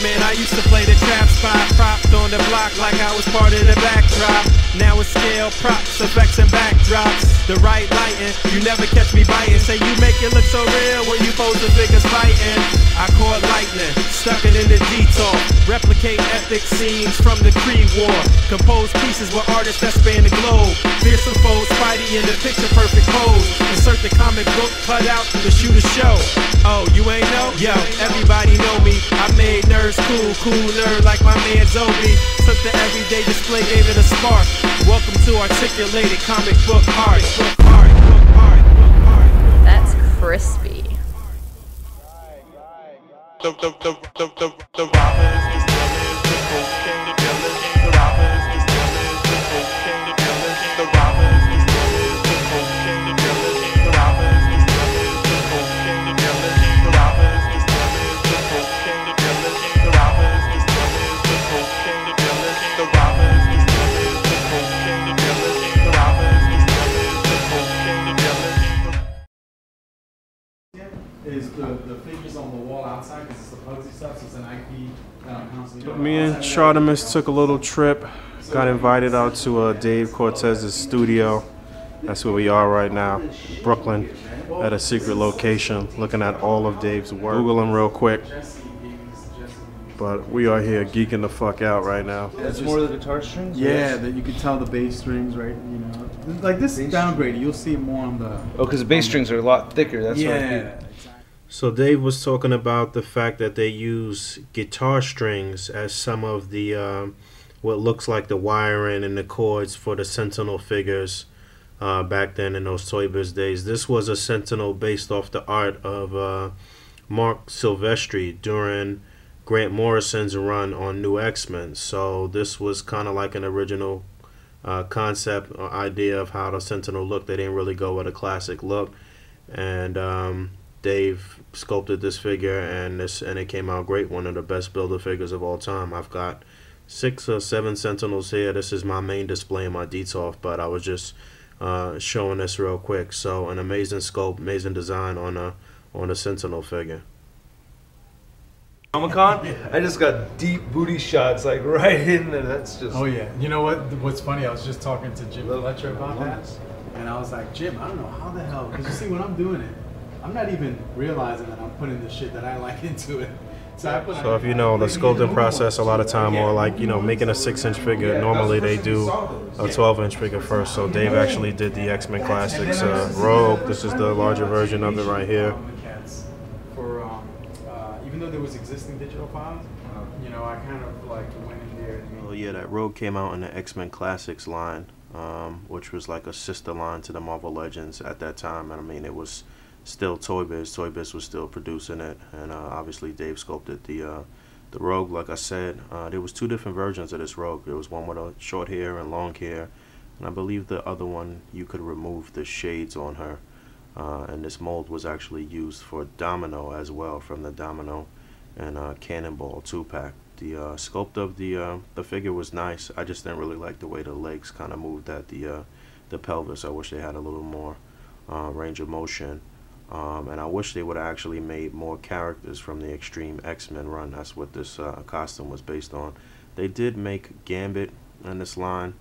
Man, I used to play the trap spot, propped on the block like I was part of the backdrop. Now it's scale, props, effects, and backdrops. The right lighting, you never catch me biting. Say you make it look so real when you pose the figures fighting. I caught lightning, stuck it in the detour. Replicate epic scenes from the Creed War. Compose pieces with artists that span the globe. Fearsome foes, Spidey in the picture perfect pose. Insert the comic book cut out to shoot a show. Oh, you ain't know? Yo, everybody know me. I made nerds cool, cool nerd like my man Zobi. Took the everyday display, gave it a spark. Welcome to articulated comic book art. That's crispy. The robbers, the stealers, the cocaine, the dealers. The robbers, the stealers, the cocaine, the dealers. The robbers, the stealers, the cocaine, the dealers. The robbers, the stealers, the cocaine, the dealers. The robbers, the stealers, the cocaine, the dealers. The robbers, the stealers, the cocaine, the dealers. The robbers, the stealers, the cocaine, the dealers. The robbers, the stealers, the cocaine, the dealers. Is the figures on the wall outside because it's the Pugsy stuff, so it's an IP that I'm constantly. Me and Chartemus took a little trip, got invited out to Dave Cortes' studio. That's where we are right now, Brooklyn, at a secret location, looking at all of Dave's work. Google him real quick. But we are here geeking the fuck out right now. That's more of the guitar strings? Yeah, that you can tell the bass strings, right? You know, like this is downgraded. You'll see it more on the. Oh, because the bass strings are a lot thicker. That's yeah. So Dave was talking about the fact that they use guitar strings as some of the what looks like the wiring and the chords for the Sentinel figures back then in those Toy Biz days. This was a Sentinel based off the art of Mark Silvestri during Grant Morrison's run on New X-Men. So this was kind of like an original concept or idea of how the Sentinel looked. They didn't really go with a classic look, and Dave sculpted this figure, and it came out great. One of the best builder figures of all time. I've got 6 or 7 Sentinels here. This is my main display in my DTOF, but I was just showing this real quick. So an amazing sculpt, amazing design on a Sentinel figure. Comic-Con, I just got deep booty shots like right in there. That's just. Oh yeah. You know what? What's funny? I was just talking to Jim Fletcher about that, and I was like, Jim, I don't know how the hell. Because you see, when I'm doing it, I'm not even realizing that I'm putting the shit that I like into it. So if you know the sculpting process, a lot of time, or like, you know, making a 6-inch figure, normally they do a 12-inch figure first. So Dave actually did the X-Men Classics Rogue. This is the larger version of it right here. For even though there was existing digital files, you know, I kind of like went in there. Well, yeah, that Rogue came out in the X-Men Classics line, which was like a sister line to the Marvel Legends at that time. And I mean, it was still Toy Biz. Toy Biz was still producing it, and obviously Dave sculpted the Rogue. Like I said, there was 2 different versions of this Rogue. There was one with a short hair and long hair, and I believe the other one you could remove the shades on her. And this mold was actually used for Domino as well, from the Domino and Cannonball 2-pack. The sculpt of the figure was nice. I just didn't really like the way the legs kind of moved at the pelvis. I wish they had a little more range of motion. And I wish they would have actually made more characters from the Extreme X-Men run. That's what this costume was based on. They did make Gambit in this line,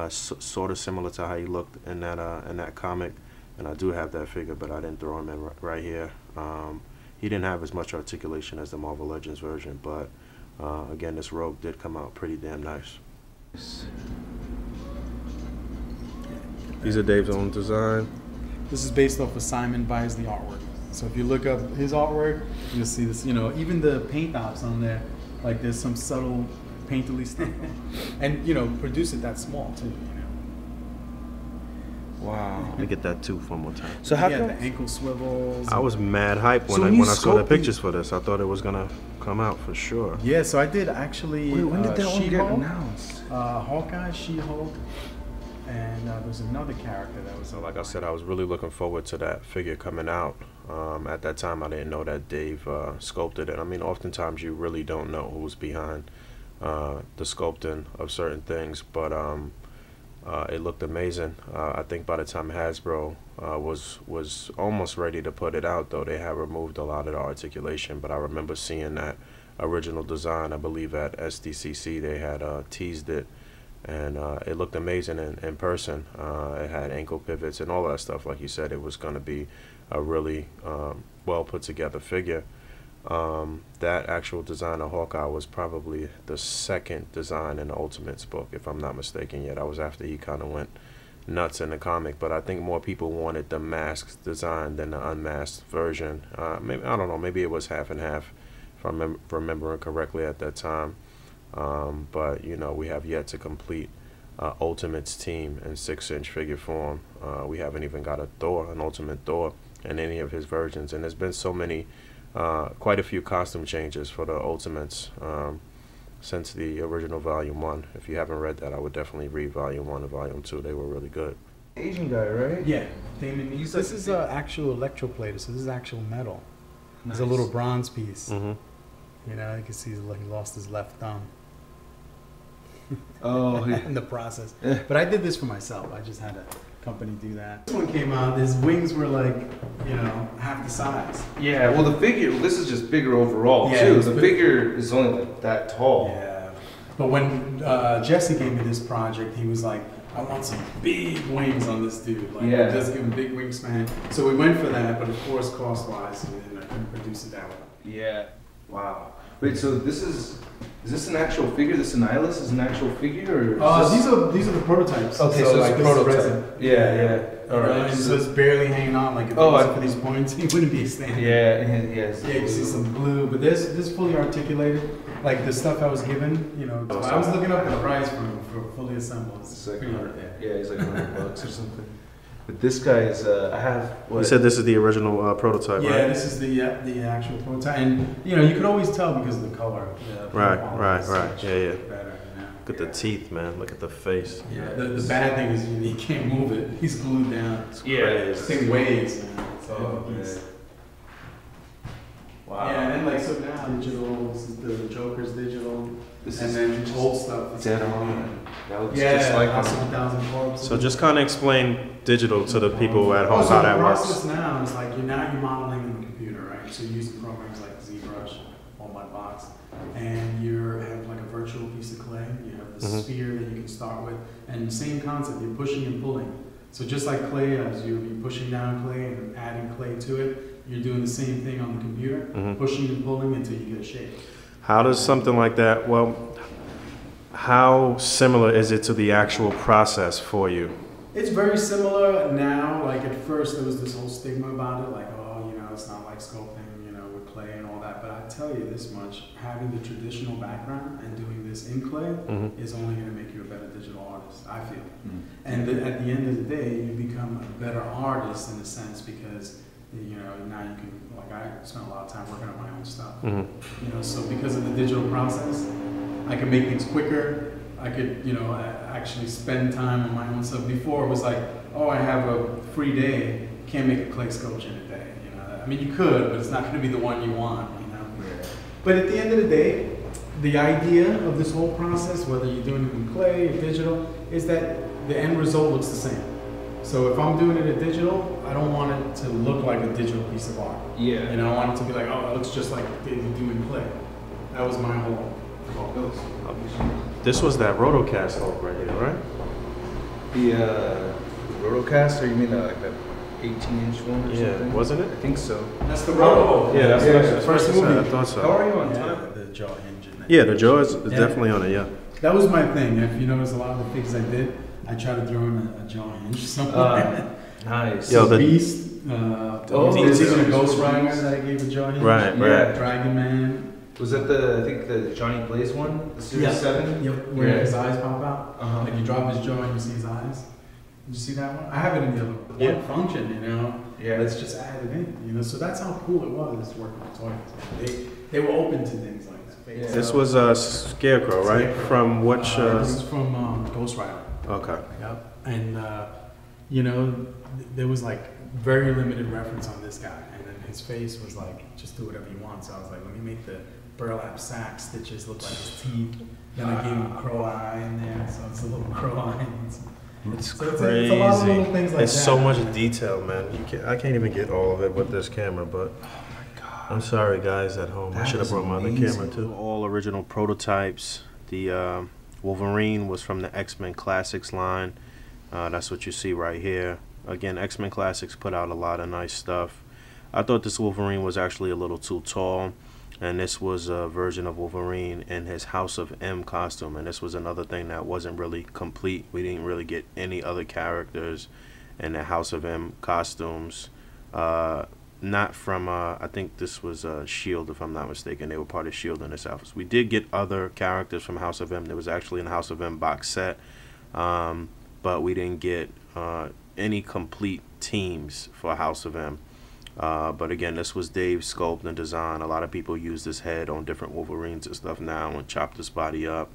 sort of similar to how he looked in that comic. And I do have that figure, but I didn't throw him in right here. He didn't have as much articulation as the Marvel Legends version, but again, this Rogue did come out pretty damn nice. These are Dave's own design. This is based off of Simon buys the artwork. So if you look up his artwork, you'll see this, you know, even the paint ops on there, like there's some subtle painterly stuff. And, you know, produce it that small too, you know. Wow. Let me get that tooth one more time. So how yeah, come the ankle swivels. I was mad hype when I saw the pictures for this. I thought it was gonna come out for sure. Yeah, so I did actually. Wait, when did that one get announced? Hawkeye, She-Hulk, and there's another character that was. So like I said, I was really looking forward to that figure coming out. At that time, I didn't know that Dave sculpted it. I mean, oftentimes you really don't know who's behind the sculpting of certain things, but it looked amazing. I think by the time Hasbro was almost ready to put it out, though, they had removed a lot of the articulation. But I remember seeing that original design. I believe at SDCC they had teased it, and it looked amazing in person. It had ankle pivots and all that stuff. Like you said, it was going to be a really well put together figure. That actual design of Hawkeye was probably the second design in the Ultimates book, if I'm not mistaken. Yet that was after he kind of went nuts in the comic. But I think more people wanted the masked design than the unmasked version. Maybe, I don't know, maybe it was half and half, if I'm remembering correctly at that time. But you know, we have yet to complete Ultimates team in 6-inch figure form. We haven't even got a Thor, an Ultimate Thor, in any of his versions, and there's been so many. Quite a few costume changes for the Ultimates since the original Volume 1. If you haven't read that, I would definitely read Volume 1 and Volume 2. They were really good. Asian guy, right? Yeah, Damon. This is actual electroplate, so this is actual metal. Nice. It's a little bronze piece. Mm-hmm. You know, you can see he lost his left thumb. Oh, yeah. In the process. But I did this for myself. I just had a company do that. This one came out, his wings were like, you know, half the size. Yeah, well the figure, this is just bigger overall too. The figure is only like that tall. Yeah. But when Jesse gave me this project, he was like, I want some big wings on this dude. Like, just give him a big wingspan. So we went for that, but of course, cost-wise, I couldn't produce it that way. Yeah. Wow. Wait, so this is this an actual figure? This Annihilus is an actual figure? Or these are the prototypes. Okay, so like it's a prototype. Yeah. All right. So it's barely hanging on. Like if it wasn't for these points, he wouldn't be standing. Yeah. Yeah, you can see some glue, but this is fully articulated. Like the stuff I was given, you know. I was looking up the price for fully assembled. It's like pretty hard there. Yeah, he's like $100 or something. But this guy is, I have. What? You said this is the original prototype, right? Yeah, this is the actual prototype, and you know you could always tell because of the color. Right. Yeah. Better, you know? Look at the teeth, man. Look at the face. Yeah. The bad thing is you can't move it. He's glued down. It's This thing weighs, man. So wow. Yeah, and then like so now digital. This is the Joker's digital. This and is then old stuff. Dead on. That looks just like House of 1,000 Corpses. So just kind of explain digital to the people at home how that works. The process now is like you're modeling in the computer, right? So you're using programs like ZBrush or Mudbox, and you have like a virtual piece of clay. You have the sphere that you can start with, and same concept. You're pushing and pulling. So just like clay, as you're pushing down clay and adding clay to it, you're doing the same thing on the computer, pushing and pulling until you get a shape. How does something like that, how similar is it to the actual process for you? It's very similar now. Like at first there was this whole stigma about it, like, oh, you know, it's not like sculpting, you know, with clay and all that. But I tell you this much, having the traditional background and doing this in clay is only going to make you a better digital artist, I feel. And at the end of the day, you become a better artist in a sense because, you know, now you can, like I spent a lot of time working on my own stuff. You know, so because of the digital process, I can make things quicker. I could, you know, actually spend time on my own stuff. Before it was like, oh, I have a free day, can't make a clay sculpture in a day. You know, I mean, you could, but it's not going to be the one you want. You know. But at the end of the day, the idea of this whole process, whether you're doing it in clay or digital, is that the end result looks the same. So if I'm doing it in digital, I don't want it to look like a digital piece of art. Yeah. You know, I want it to be like, oh, it looks just like they do in clay. That was my whole focus. This was that Rotocast Hulk right here, right? The Rotocast, or you mean like that 18-inch one or something? Wasn't it? I think so. That's the Roto. Yeah, that's the first movie. I thought so. How are you on time? The jaw hinge. Yeah, the jaw is definitely on it, yeah. That was my thing. If you notice a lot of the figures I did, I tried to throw in a jaw hinge somewhere. Nice. Yo, the Beast. There's even a Ghost Rider that I gave a jaw hinge. Right. Dragon Man. Was that I think the Johnny Blaze one? The Series 7? Yep, where his eyes pop out. Like you drop his jaw and you see his eyes. Did you see that one? I have it in the other one. Yeah. Function, you know? Yeah. Let's just add it in, you know? So that's how cool it was working with toys. They were open to things like that. Yeah. This was Scarecrow, right? Scarecrow. From which? This is from Ghost Rider. Okay. Yep. And, you know, there was like very limited reference on this guy. And then his face was like, just do whatever you want. So I was like, let me make the burlap sack stitches look like his teeth. Then I gave him a crow eye in there. So it's a little crow eye. It's so crazy. It's a lot of little things like it's that. so much detail, man. I can't even get all of it with this camera, but. Oh my God. I'm sorry, guys at home. I That should have is brought my other amazing. camera too. All original prototypes. The Wolverine was from the X-Men Classics line. That's what you see right here. Again, X-Men Classics put out a lot of nice stuff. I thought this Wolverine was actually a little too tall, and this was a version of Wolverine in his House of M costume, and this was another thing that wasn't really complete. We didn't really get any other characters in the House of M costumes. Not from, I think this was S.H.I.E.L.D., if I'm not mistaken. They were part of S.H.I.E.L.D. in this outfit. We did get other characters from House of M. There was actually in the House of M box set, but we didn't get any complete teams for House of M. But again, this was Dave's sculpt and design. A lot of people use this head on different Wolverines and stuff now and chop this body up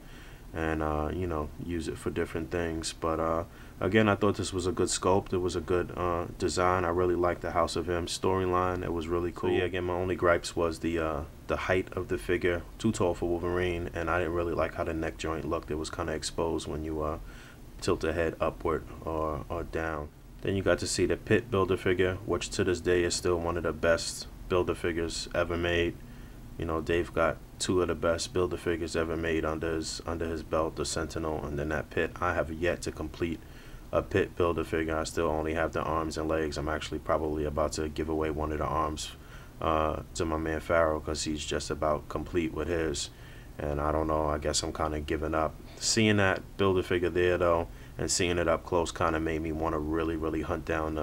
and, you know, use it for different things. But again, I thought this was a good sculpt. It was a good design. I really liked the House of M storyline. It was really cool. So yeah, again, my only gripes was the height of the figure. Too tall for Wolverine, and I didn't really like how the neck joint looked. It was kind of exposed when you tilt the head upward or down. Then you got to see the Pit Build-A-Figure, which to this day is still one of the best Build-A-Figures ever made. You know, Dave got two of the best Build-A-Figures ever made under his belt, the Sentinel and then that Pit. I have yet to complete a Pit Build-A-Figure. I still only have the arms and legs. I'm actually probably about to give away one of the arms to my man Pharaoh because he's just about complete with his. And I don't know, I guess I'm kind of giving up. Seeing that Build-A-Figure there, though, and seeing it up close kind of made me want to really hunt down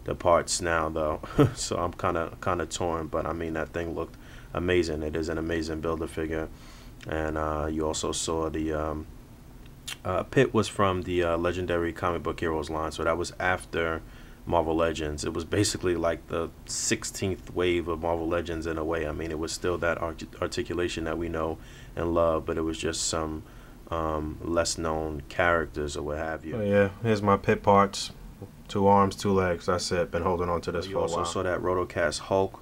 the parts now, though. So I'm kind of torn, but I mean, that thing looked amazing. It is an amazing Build-A-Figure. And you also saw the Pit was from the Legendary Comic Book Heroes line, so that was after Marvel Legends. It was basically like the 16th wave of Marvel Legends in a way. I mean, it was still that articulation that we know and love, but it was just some less known characters or what have you. Oh, yeah, here's my Pit parts. 2 arms, 2 legs. That's it. Been holding on to this for a while. You also saw that Rotocast Hulk,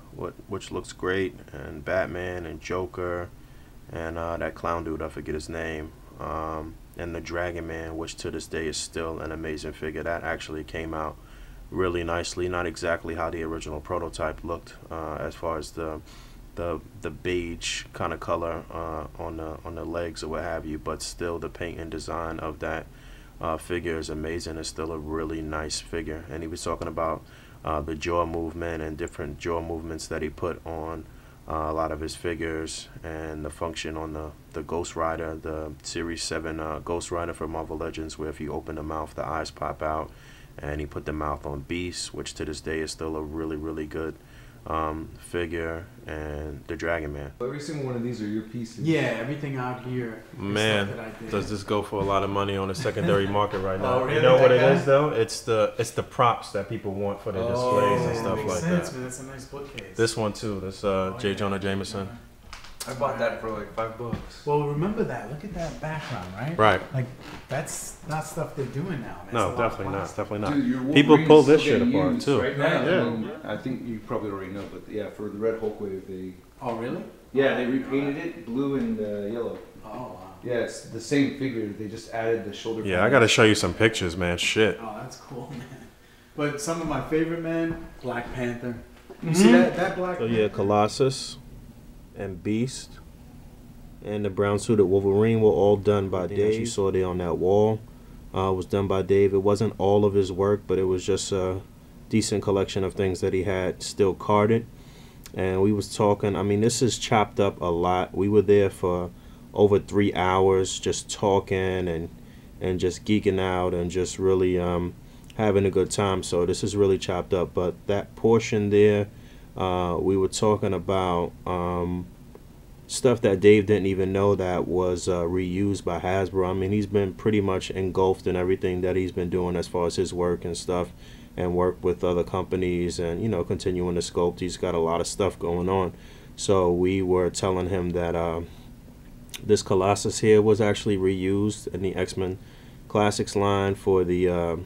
which looks great, and Batman and Joker, and that clown dude, I forget his name, and the Dragon Man, which to this day is still an amazing figure. That actually came out really nicely. Not exactly how the original prototype looked, as far as the beige kind of color on the legs or what have you, but still the paint and design of that figure is amazing. It's still a really nice figure. And he was talking about the jaw movement and different jaw movements that he put on a lot of his figures, and the function on the Ghost Rider, the Series 7 Ghost Rider for Marvel Legends, where if you open the mouth the eyes pop out. And he put the mouth on Beast, which to this day is still a really good figure, and the Dragon Man. Every single one of these are your pieces. Yeah, everything out here. Man, Stuff that I did. does this go for a lot of money on the secondary market right now? Oh, really? You know what it That is though? It's the props that people want for their displays and stuff makes like sense, that. man. That's a nice bookcase. This one too. This J. Jonah Jameson. I bought that for like $5. Well, remember that. Look at that background, right? Right. Like, that's not stuff they're doing now. Man. No, It's a lot of definitely not. plastic. Definitely not. Dude, your People Wolverine's pull this still shit getting apart used too. right now. Yeah. And I think you probably already know, but yeah, for the Red Hulk wave, they Oh, really? they repainted it blue and yellow. Oh, wow. Yeah, it's the same figure. They just added the shoulder. Yeah, I gotta show you some pictures, man. Shit. Oh, that's cool, man. But some of my favorite men, Black Panther. You Mm-hmm. see that Black So Panther? yeah, Colossus and Beast and the brown suited Wolverine were all done by Dave. You saw there on that wall was done by Dave. It wasn't all of his work, but it was just a decent collection of things that he had still carded. And we was talking, I mean, this is chopped up a lot. We were there for over 3 hours just talking and just geeking out and just really having a good time. So this is really chopped up. But that portion there, we were talking about stuff that Dave didn't even know that was reused by Hasbro. I mean, he's been pretty much engulfed in everything that he's been doing as far as his work and stuff, and work with other companies and, you know, continuing to sculpt. He's got a lot of stuff going on. So we were telling him that this Colossus here was actually reused in the X-Men Classics line for the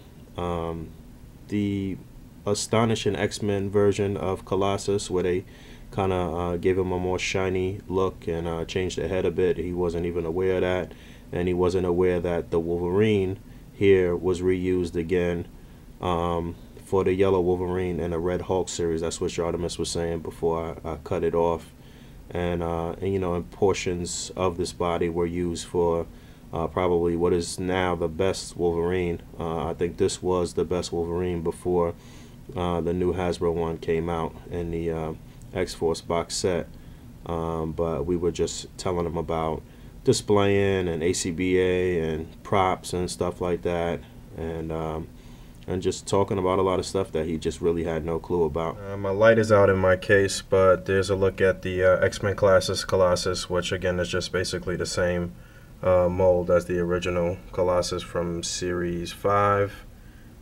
Astonishing X-Men version of Colossus, where they kind of gave him a more shiny look and changed the head a bit. He wasn't even aware of that, and he wasn't aware that the Wolverine here was reused again for for the yellow Wolverine and the red Hulk series. That's what Artemis was saying before I cut it off. And you know, and portions of this body were used for probably what is now the best Wolverine. I think this was the best Wolverine before the new Hasbro one came out in the X-Force box set. But we were just telling him about displaying and A.C.B.A. and props and stuff like that, and just talking about a lot of stuff that he just really had no clue about. My light is out in my case, but there's a look at the X-Men Classics Colossus, which again is just basically the same mold as the original Colossus from Series 5.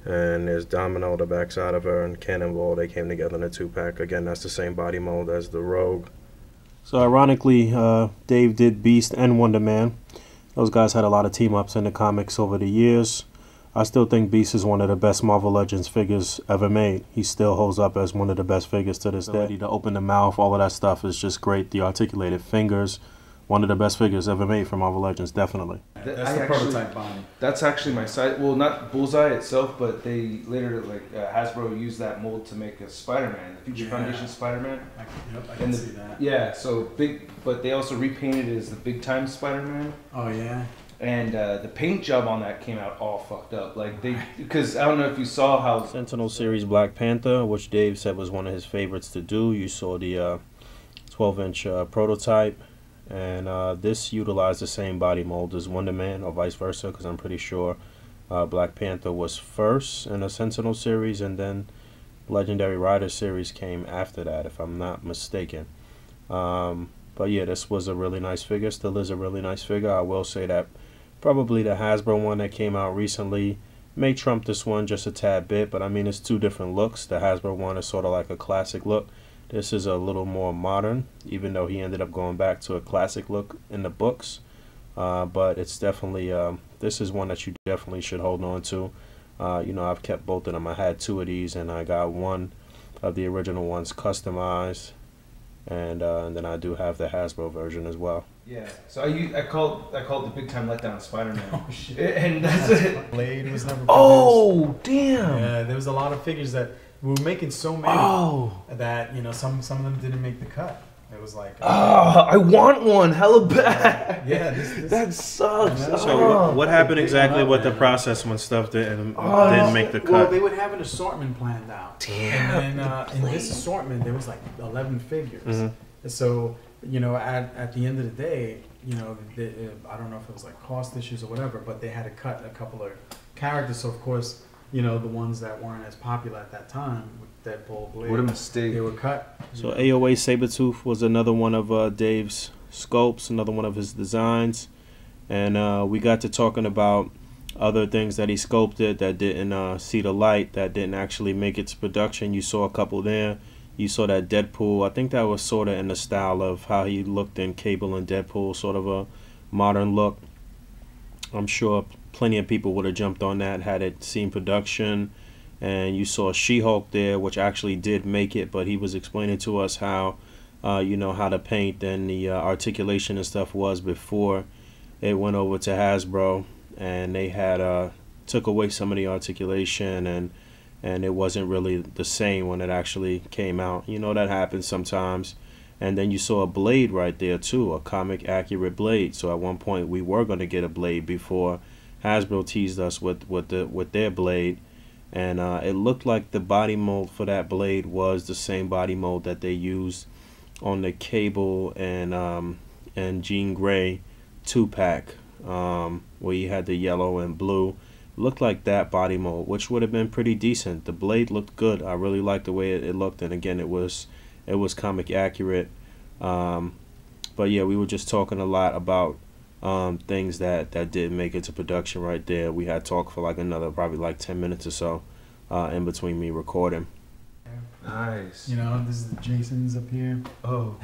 And there's Domino, the backside of her, and Cannonball. They came together in a 2-pack. Again, that's the same body mold as the Rogue. So ironically, Dave did Beast and Wonder Man. Those guys had a lot of team-ups in the comics over the years. I still think Beast is one of the best Marvel Legends figures ever made. He still holds up as one of the best figures to this day. To open the mouth, all of that stuff is just great. The articulated fingers, one of the best figures ever made for Marvel Legends, definitely. That's the prototype body. That's actually my side. Well, not Bullseye itself, but they later, like Hasbro used that mold to make a Spider-Man, the Future Foundation Spider-Man. I can see that. Yeah, so big, but they also repainted it as the Big Time Spider-Man. Oh yeah. And the paint job on that came out all fucked up. Like because I don't know if you saw how Sentinel Series Black Panther, which Dave said was one of his favorites to do. You saw the 12-inch prototype. And this utilized the same body mold as Wonder Man, or vice versa, because I'm pretty sure Black Panther was first in the Sentinel series, and then Legendary Rider series came after that, if I'm not mistaken. But yeah, this was a really nice figure. Still is a really nice figure. I will say that probably the Hasbro one that came out recently may trump this one just a tad bit, but I mean, it's two different looks. The Hasbro one is sort of like a classic look. This is a little more modern, even though he ended up going back to a classic look in the books. But it's definitely, this is one that you definitely should hold on to. You know, I've kept both of them. I had two of these, and I got one of the original ones customized. And then I do have the Hasbro version as well. Yeah, so I called the Big Time Letdown Spider-Man. Oh shit! And that's it. Blade was never produced. Oh damn! Yeah, there was a lot of figures that we were making so many that, you know, some of them didn't make the cut. It was like, I want one, hella bad. yeah, that sucks. So what happened exactly with the process when stuff didn't make the cut? Well, they would have an assortment planned out. Damn. And then in this assortment, there was like 11 figures. Mm-hmm. So, you know, at the end of the day, you know, I don't know if it was like cost issues or whatever, but they had to cut a couple of characters. So, of course, you know, the ones that weren't as popular at that time, Deadpool, Blade, what a mistake. They were cut. So AOA Sabertooth was another one of Dave's sculpts, another one of his designs. And we got to talking about other things that he sculpted that didn't see the light, that didn't actually make it to production. You saw a couple there. You saw that Deadpool. I think that was sort of in the style of how he looked in Cable and Deadpool, sort of a modern look. I'm sure plenty of people would have jumped on that had it seen production. And you saw She-Hulk there, which actually did make it, but he was explaining to us how, you know, how the paint and the articulation and stuff was before it went over to Hasbro, and they had took away some of the articulation, and it wasn't really the same when it actually came out. You know, that happens sometimes. And then you saw a Blade right there too, a comic accurate Blade. So at one point we were going to get a Blade before Hasbro teased us with their Blade. And it looked like the body mold for that Blade was the same body mold that they used on the Cable and Jean Grey 2-pack, where you had the yellow and blue. Looked like that body mold, which would have been pretty decent. The Blade looked good. I really liked the way it looked, and again, it was comic accurate. But yeah, we were just talking a lot about things that didn't make it to production right there. We had talked for like another probably like 10 minutes or so in between me recording. Nice. You know, this is Jason's up here. Oh.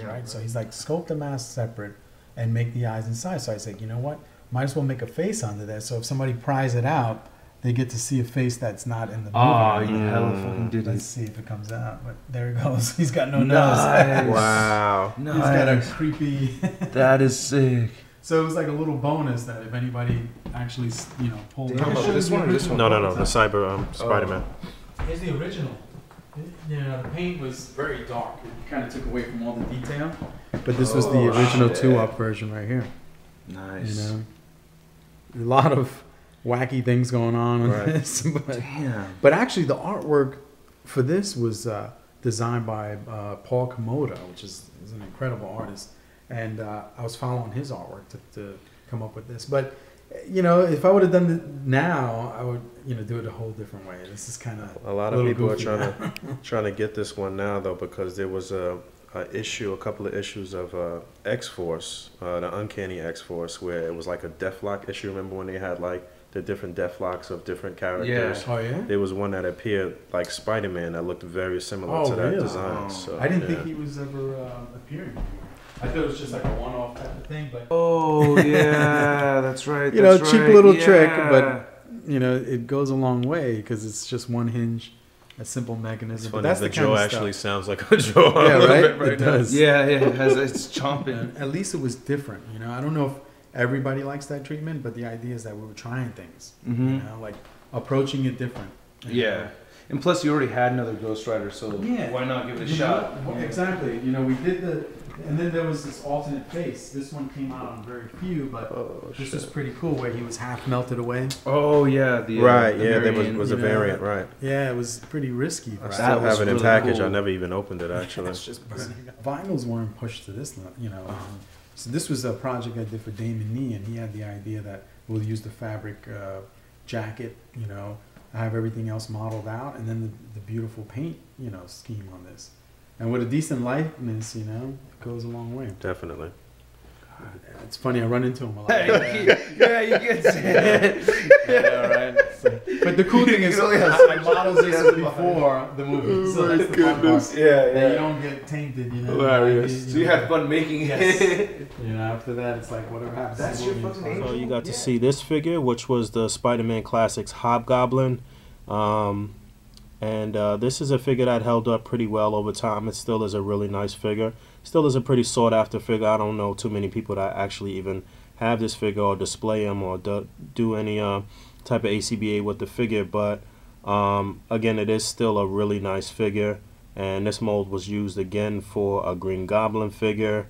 Right, so he's like, sculpt the mask separate and make the eyes inside. So I said, you know what? Might as well make a face under there. So if somebody pries it out, they get to see a face that's not in the movie. Oh, you hella fucking did it. Let's see if it comes out. But there it goes. He's got no Nice. nose. Wow. He's got a creepy... That is sick. So it was like a little bonus that if anybody actually, you know, pulled Damn, it. this one or this one? No, the Spider-Man. Here's the original. You know, the paint was very dark. It kind of took away from all the detail. But this was the original 2-up version right here. Nice. You know, a lot of wacky things going on with this. But actually, the artwork for this was designed by Paul Komodo, which is an incredible artist. And I was following his artwork to come up with this. But, you know, if I would have done it now, I would, you know, do it a whole different way. This is kind of a lot of people are trying to get this one now, though, because there was a couple of issues of X-Force, the Uncanny X-Force, where it was like a Deathlock issue. Remember when they had like the different Deathlocks of different characters? Yeah. Oh, yeah? There was one that appeared like Spider-Man that looked very similar to that design. So, I didn't think he was ever appearing before. I thought it was just like a one-off type of thing, but yeah, that's right. You know, cheap little trick, but you know, it goes a long way because it's just one hinge, a simple mechanism. But that's the jaw actually sounds like a jaw. Yeah, right. It does. Yeah, it's chomping. At least it was different. You know, I don't know if everybody likes that treatment, but the idea is that we were trying things. You know, like approaching it different. Yeah. And plus, you already had another Ghost Rider, so why not give it a shot? Exactly. You know, we did and then there was this alternate face. This one came out on very few, but this was pretty cool where he was half melted away. Oh, yeah. There was a variant, right. Yeah, it was pretty risky. I still have it in package. Cool. I never even opened it, actually. It's just vinyls weren't pushed to this, you know. So this was a project I did for Damon Nee, and he had the idea that we'll use the fabric jacket, you know, I have everything else modeled out, and then the beautiful paint, you know, scheme on this. And with a decent likeness, you know, it goes a long way. Definitely. God, it's funny, I run into him a lot. Yeah, you get it. Yeah, right. So, but the cool thing is, I modeled this before the movie. So that's the fun part. Yeah. You don't get tainted, you know. Hilarious. So you had fun making it. Yes. You know, after that, it's like whatever happens. That's your fucking name. So you got to see this figure, which was the Spider-Man Classics Hobgoblin. And this is a figure that held up pretty well over time. It still is a really nice figure. Still is a pretty sought after figure. I don't know too many people that actually even have this figure or display him or do any type of A.C.B.A. with the figure. But again, it is still a really nice figure. And this mold was used again for a Green Goblin figure.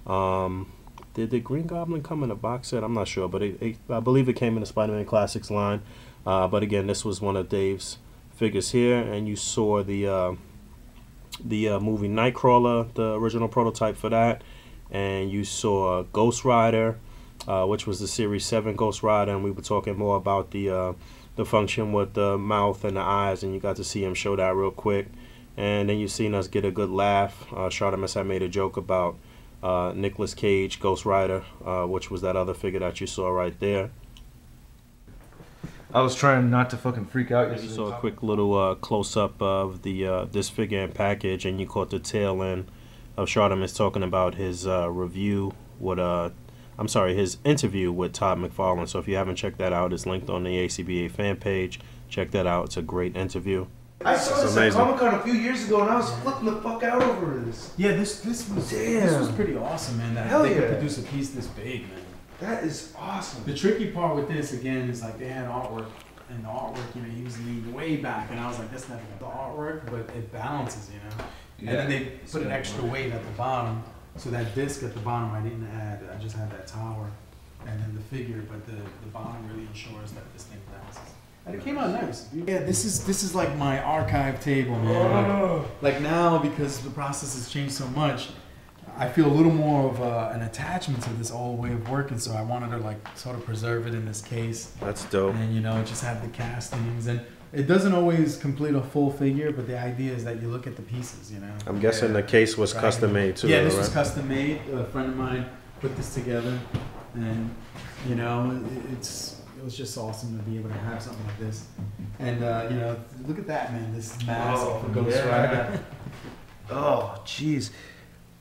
Did the Green Goblin come in a box set? I'm not sure, but I believe it came in the Spider-Man Classics line. But again, this was one of Dave's figures here, and you saw the movie Nightcrawler, the original prototype for that, and you saw Ghost Rider, which was the Series 7 Ghost Rider, and we were talking more about the function with the mouth and the eyes, and you got to see him show that real quick. And then you seen us get a good laugh. Shardamus had made a joke about Nicolas Cage Ghost Rider, which was that other figure that you saw right there. I was trying not to fucking freak out. You saw a quick little close-up of this figure and package, and you caught the tail end of Shardamus talking about his review with his interview with Todd McFarlane. So if you haven't checked that out, it's linked on the A.C.B.A. fan page. Check that out. It's a great interview. I saw this at Comic-Con a few years ago, and I was flipping the fuck out over this. Yeah, this was pretty awesome, man. That they could produce a piece this big, man. That is awesome. The tricky part with this, again, is like they had artwork, and the artwork, you know, he was leaning way back, and I was like, that's not the artwork, but it balances, you know. Yeah. And then they put an extra weight at the bottom, so that disc at the bottom I didn't add. I just had that tower, and then the figure, but the bottom really ensures that this thing balances. And it came out nice. Yeah, this is like my archive table, man. Like now, because the process has changed so much, I feel a little more of an attachment to this old way of working, so I wanted to like sort of preserve it in this case. That's dope. And you know, just have the castings, and it doesn't always complete a full figure, but the idea is that you look at the pieces, you know. I'm guessing the case was custom made too. Yeah, this was custom made. A friend of mine put this together, and you know, it was just awesome to be able to have something like this. And you know, look at that, man. This mask for Ghost Rider. Oh, jeez.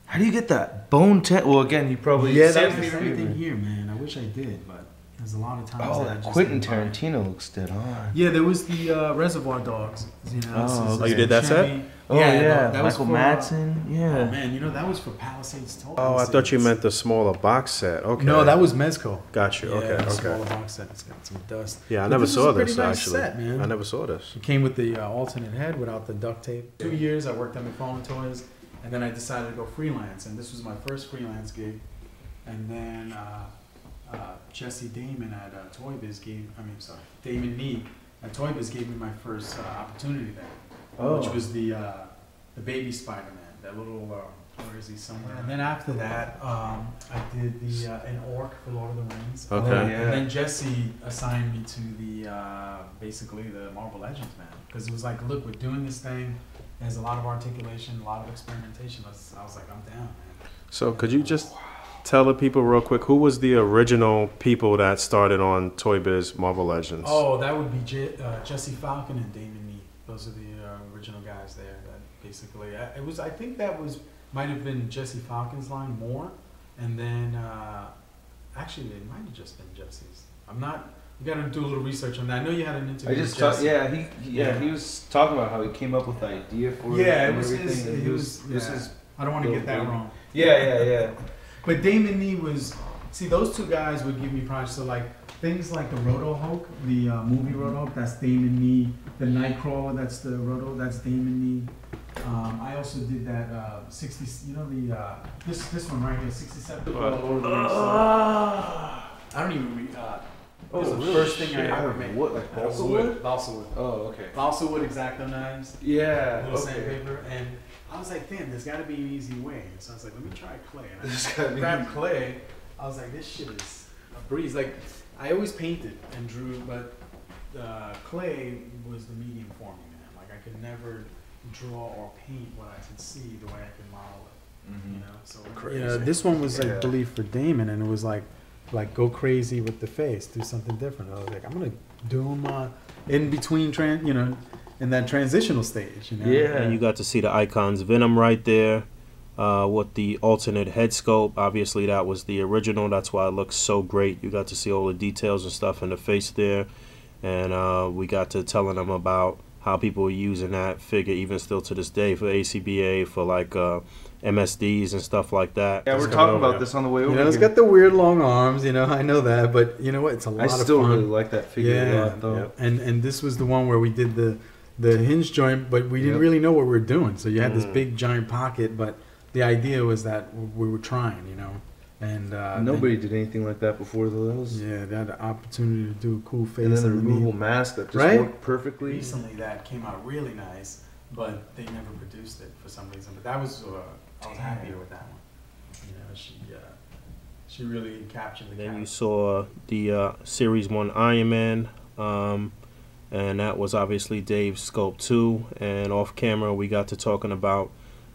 How do you get that bone Well, again, you probably that's everything here, man. I wish I did, but there's a lot of times. Oh, that Quentin Tarantino looks dead on. Yeah, there was the Reservoir Dogs. You know, you did that set? Oh yeah, that was Michael for, Madsen. Yeah. Oh man, you know that was for Palisades Toys. Oh, I thought you meant the smaller box set. Okay. No, that was Mezco. Got you. Yeah, Okay. the Okay. smaller box set. It's got some dust. Yeah, I But never this is saw a pretty this nice actually. set, man. I never saw this. It came with the alternate head without the duct tape. 2 years I worked at McFarlane Toys, and then I decided to go freelance, and this was my first freelance gig. And then Jesse Damon at Toy Biz Damon Nee at Toy Biz gave me my first opportunity there, which was the baby Spider-Man, that little, where is he somewhere? And then after that, I did an orc for Lord of the Rings. Okay. And then Jesse assigned me to basically the Marvel Legends, man. Because it was like, look, we're doing this thing. There's a lot of articulation, a lot of experimentation. I was like, I'm down, man. So could you just tell the people real quick, who was the original people that started on Toy Biz Marvel Legends? Oh, that would be Jesse Falcon and Damon Nee. Those are the original guys there. That basically, I think that might have been Jesse Falcon's line more, and then actually it might have just been Jesse's. I'm not. You got to do a little research on that. I know you had an interview. With Jesse. He was talking about how he came up with the idea for it. Yeah, and it was everything. his. I don't want to get that wrong. Yeah. But Damon Nee those two guys would give me projects. So like things like the Roto Hulk, the movie Roto Hulk, that's Damon Nee. The Nightcrawler, that's the Roto, that's Damon Nee. I also did that 60. You know this one right here, 67. Lord of the Rings. I don't even. It was the first thing I ever made. What, like balsa wood? Balsa wood. Oh, okay. Balsa wood X-Acto knives. Yeah. Little sandpaper, and I was like, damn, there's got to be an easy way. So I was like, let me try clay. And I grabbed clay. I was like, this shit is a breeze. Like, I always painted and drew, but clay was the medium for me, man. Like, I could never draw or paint what I could see the way I could model it. Mm-hmm. You know, so Crazy. this one was I believe for Damon, and it was like go crazy with the face, do something different. I was like, I'm gonna do them in between, in that transitional stage. You know? Yeah. And you got to see the icons Venom right there, with the alternate head sculpt. Obviously, that was the original. That's why it looks so great. You got to see all the details and stuff in the face there, and we got to telling them about how people are using that figure even still to this day for A.C.B.A, for like MSDs and stuff like that. Yeah, we're talking about this on the way over. It's got the weird long arms, I know that, but you know what? It's a lot of fun. I still really like that figure a lot, though. Yep. And this was the one where we did the hinge joint, but we didn't really know what we were doing. So you had this big giant pocket, but the idea was that we were trying, And nobody did anything like that before those. Yeah, they had the opportunity to do a cool face. And then the removable mask that just worked perfectly. Recently, that came out really nice, but they never produced it for some reason. But that was I was happier with that one. She really captured the. Then you saw the Series 1 Iron Man, and that was obviously Dave's sculpt too. And off camera, we got to talking about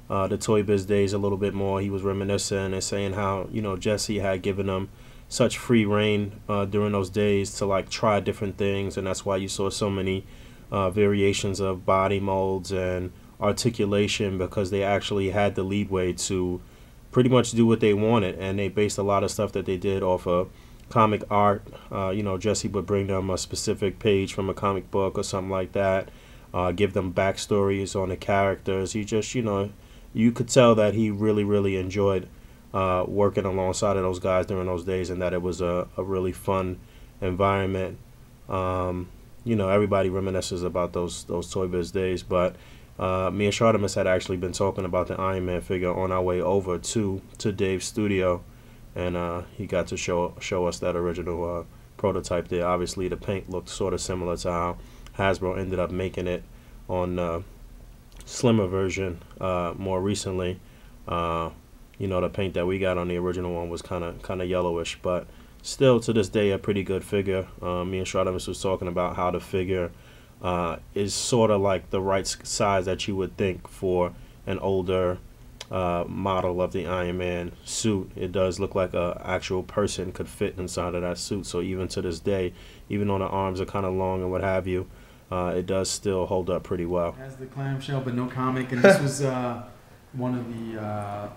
the Toy Biz days a little bit more. He was reminiscing and saying how Jesse had given him such free reign during those days to like try different things, and that's why you saw so many variations of body molds and articulation, because they actually had the leadway to pretty much do what they wanted, and they based a lot of stuff that they did off of comic art. Jesse would bring them a specific page from a comic book or something like that, give them backstories on the characters. He just, you could tell that he really, really enjoyed working alongside of those guys during those days, and that it was a really fun environment. Everybody reminisces about those Toy Biz days, but me and Shardamus had actually been talking about the Iron Man figure on our way over to Dave's studio, and he got to show us that original prototype there. Obviously, the paint looked sort of similar to how Hasbro ended up making it on slimmer version more recently. The paint that we got on the original one was kind of yellowish, but still to this day a pretty good figure. Me and Shardamus was talking about how the figure is sort of like the right size that you would think for an older model of the Iron Man suit. It does look like a actual person could fit inside of that suit. So even to this day, even though the arms are kind of long and what have you, it does still hold up pretty well. It has the clamshell, but no comic. And this was one of the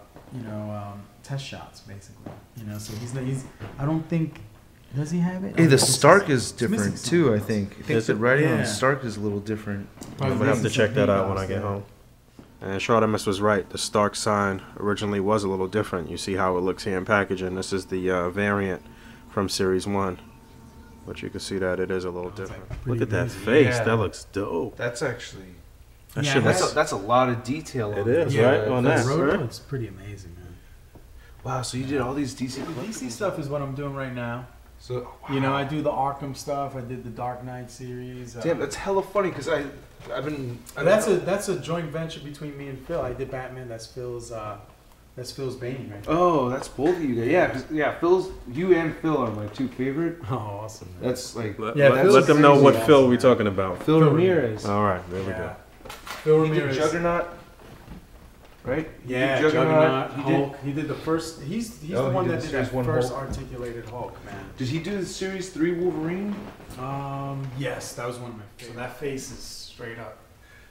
test shots, basically. So he's. I don't think. Does he have it? Hey, the Stark is different too. I think the writing on the Stark is a little different. I'm gonna have to check that out when I get home. And Chartemis was right. The Stark sign originally was a little different. You see how it looks here in packaging. This is the variant from Series 1. But you can see that it is a little different. Look at that face. Yeah. That looks dope. That's actually... That Yeah, shit looks... That's a lot of detail. It on is, it. right? On that. Roto looks pretty amazing, man. Wow, so you did all these DC The collectibles? DC stuff is what I'm doing right now. So, You know, I do the Arkham stuff. I did the Dark Knight series. Damn, that's hella funny because I've been... That's a joint venture between me and Phil. I did Batman. That's Phil's Bane, right? Oh, that's both of you guys. Yeah, 'cause, yeah, you and Phil are my two favorite. Oh, awesome. Man. That's like... Yeah, let them know crazy what awesome, Phil we man. talking about. Phil Ramirez. All right, there we go. Phil He did Ramirez. Juggernaut, right? He Yeah, did Juggernaut, He did, Hulk. He did the first. He's Oh, the he one did that the did Series that 1 first Hulk. articulated Hulk, man. did he do the Series 3 Wolverine? Yes, that was one of my favorites. So that face is straight up.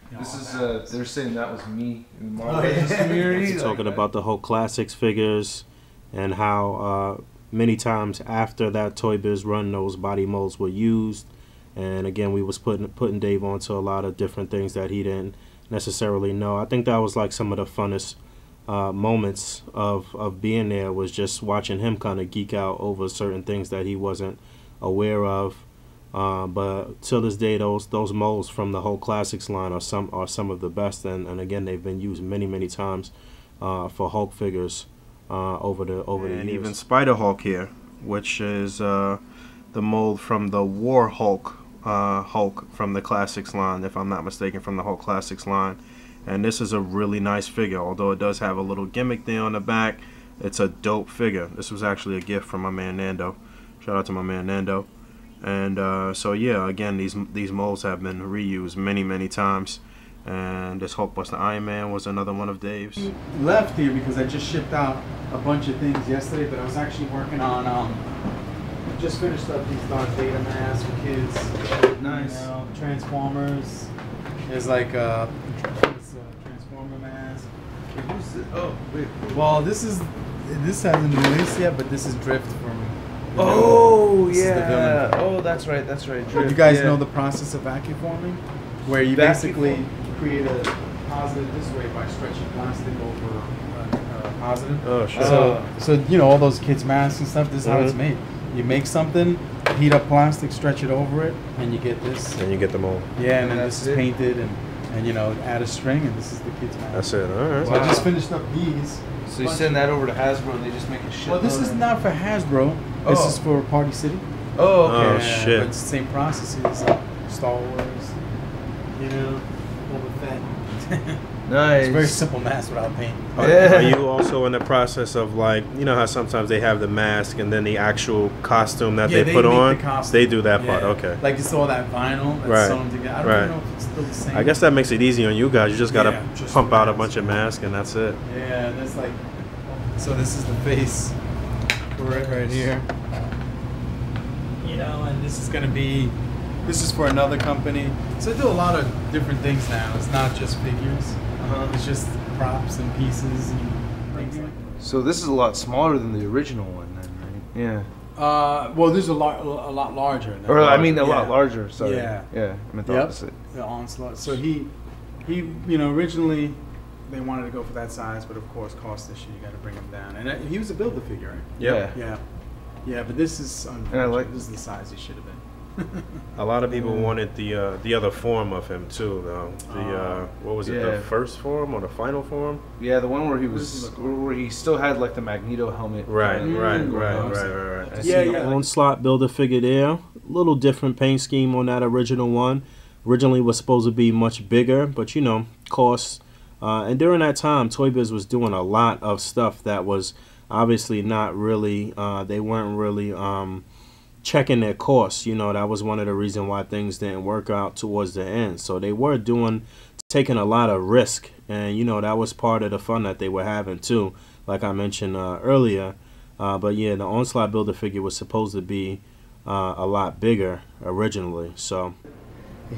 You know, This all is, that. they're saying that was me in the Marvel Oh, yeah. Legends community. It's talking about the whole classics figures and how many times after that Toy Biz run those body molds were used. And again, we was putting Dave onto a lot of different things that he didn't necessarily know. I think that was like some of the funnest moments of being there, was just watching him kind of geek out over certain things that he wasn't aware of. But till this day, those molds from the whole classics line are some of the best, and again, they've been used many times for Hulk figures over the years. And even Spider Hulk here, which is the mold from the War Hulk from the classics line, if I'm not mistaken, from the whole classics line. And this is a really nice figure, although it does have a little gimmick there on the back. It's a dope figure. This was actually a gift from my man Nando. Shout out to my man Nando. And so yeah, again, these molds have been reused many times. And this Hulkbuster Iron Man was another one of Dave's. Left here because I just shipped out a bunch of things yesterday, but I was actually working on just finished up these Darth Vader masks for kids. Nice. You know, Transformers. There's like a Transformer mask. Who's the, oh, wait. Well, this hasn't released yet, but this is Drift from. Oh, This is the yeah. villain. Oh, that's right. That's right. You Drift, guys yeah. know the process of vacuum forming, where you Vacuum basically create a positive this way by stretching plastic over a positive. Oh, sure. So you know all those kids' masks and stuff. This is how it's made. You make something, heat up plastic, stretch it over it, and you get this. And you get the mold. Yeah, and then That's this is it. painted, and you know add a string, and this is the kids' mask. That's it. All right. So I just finished up these. So you send that over to Hasbro and they just make a shit. Well, this load is of- not for Hasbro. This Oh. is for Party City. Oh, okay. Oh, Yeah, shit. But it's the same process as Star Wars. You know, Boba Fett. Nice. It's a very simple mask without paint. Yeah. Are you also in the process of, like, you know how sometimes they have the mask and then the actual costume that Yeah, they put make on? the costume. They do that Yeah. part. Okay. Like it's all that vinyl that's Right. sewn together. I don't Right. even know if it's still the same. I guess that makes it easy on you guys. You just gotta Yeah, just pump out a masks. bunch of masks and that's it. Yeah, that's like. So this is the face. Right here. You know, and this is gonna be. This is for another company. So I do a lot of different things now. It's not just figures. It's just props and pieces and things like that. So this is a lot smaller than the original one, then, right? Yeah. Well, this is a lot larger. than Or I that. mean, a Yeah. lot larger. Sorry. Yeah. Yeah. I meant the Yep. opposite. The onslaught. So he, you know, originally they wanted to go for that size, but of course, cost issue. You got to bring him down. And he was a build a figure, right? Yeah. Yeah. But this is And I like- this is the size he should have been. A lot of people wanted the other form of him too, though. What was it? Yeah. The first form or the final form? Yeah, the one where he does was, he look where he still had like the Magneto helmet. Right. I see Yeah, the yeah. Onslaught builder figure there. Little different paint scheme on that original one. Originally was supposed to be much bigger, but you know, costs. And during that time, Toy Biz was doing a lot of stuff that was obviously not really. They weren't really checking their costs. You know, that was one of the reasons why things didn't work out towards the end. So they were taking a lot of risk, and you know that was part of the fun that they were having too. Like I mentioned earlier. But yeah, the Onslaught builder figure was supposed to be a lot bigger originally. So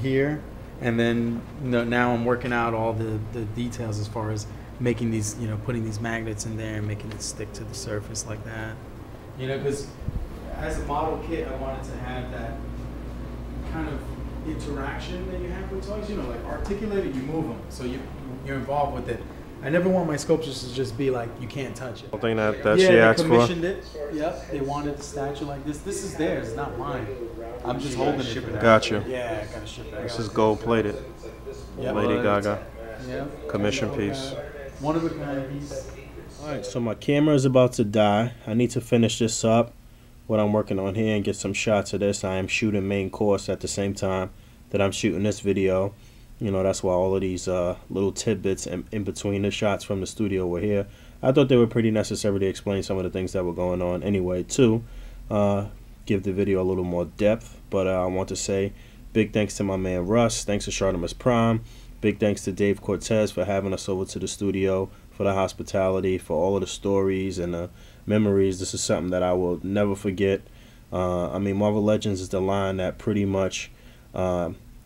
Here, and then now I'm working out all the details as far as making these, you know, putting these magnets in there and making it stick to the surface like that. You know, because as a model kit, I wanted to have that kind of interaction that you have with toys. You know, like articulated, you move them, so you're involved with it. I never want my sculptures to just be like, you can't touch it. Something that yeah, she they asked for. commissioned it. Yep, they wanted the statue like this. This is theirs, not mine. I'm just holding it for them. Gotcha. Yeah, I gotta ship that. This is gold plated. Yep. Lady Gaga. Yeah. Commission piece. One of a kind piece. Alright, so my camera is about to die. I need to finish this up, what I'm working on here, and get some shots of this. I am shooting main course at the same time that I'm shooting this video. You know, that's why all of these little tidbits in between the shots from the studio were here. I thought they were pretty necessary to explain some of the things that were going on anyway, too. Give the video a little more depth. But I want to say big thanks to my man Russ. Thanks to Shartimus Prime. Big thanks to Dave Cortes for having us over to the studio, for the hospitality, for all of the stories and the memories. This is something that I will never forget. I mean, Marvel Legends is the line that pretty much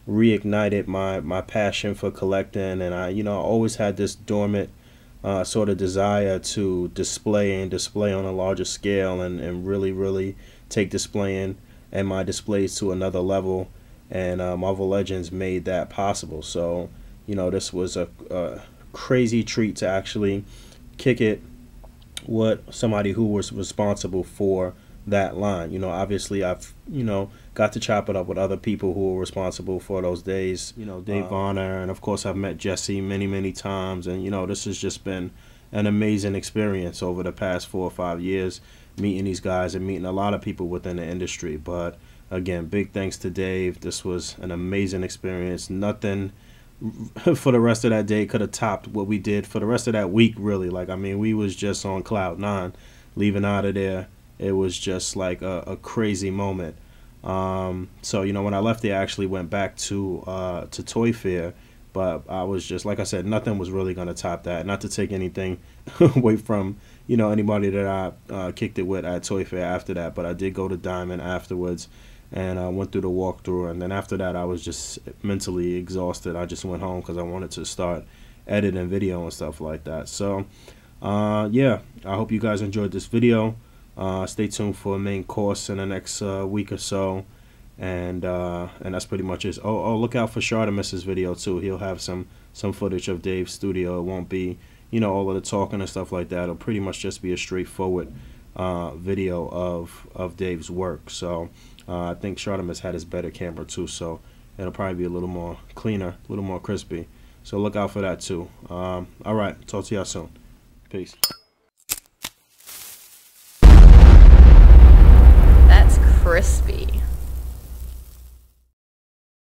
reignited my passion for collecting, and I always had this dormant sort of desire to display on a larger scale and really take displaying and my displays to another level, and Marvel Legends made that possible. So this was a crazy treat to actually kick it with somebody who was responsible for that line. Obviously I've got to chop it up with other people who were responsible for those days. Dave Varner, and of course I've met Jesse many times, and this has just been an amazing experience over the past 4 or 5 years, meeting these guys and meeting a lot of people within the industry. But again, big thanks to Dave. This was an amazing experience. Nothing for the rest of that day could have topped what we did for the rest of that week, really. Like, I mean, we was just on cloud 9 leaving out of there. It was just like a crazy moment. So when I left there, I actually went back to Toy Fair, but I was just, like I said, nothing was really going to top that. Not to take anything away from anybody that I kicked it with at Toy Fair after that, but I did go to Diamond afterwards, and I went through the walkthrough, and then after that I was just mentally exhausted. I just went home because I wanted to start editing video and stuff like that. So yeah, I hope you guys enjoyed this video. Stay tuned for a main course in the next week or so, and that's pretty much it. Oh, look out for Shartimus's video too. He'll have some footage of Dave's studio. It won't be all of the talking and stuff like that. It'll pretty much just be a straightforward video of Dave's work. So I think Shartimus had his better camera too, so it'll probably be a little more cleaner, a little more crispy. So look out for that too. All right, talk to y'all soon. Peace. That's crispy.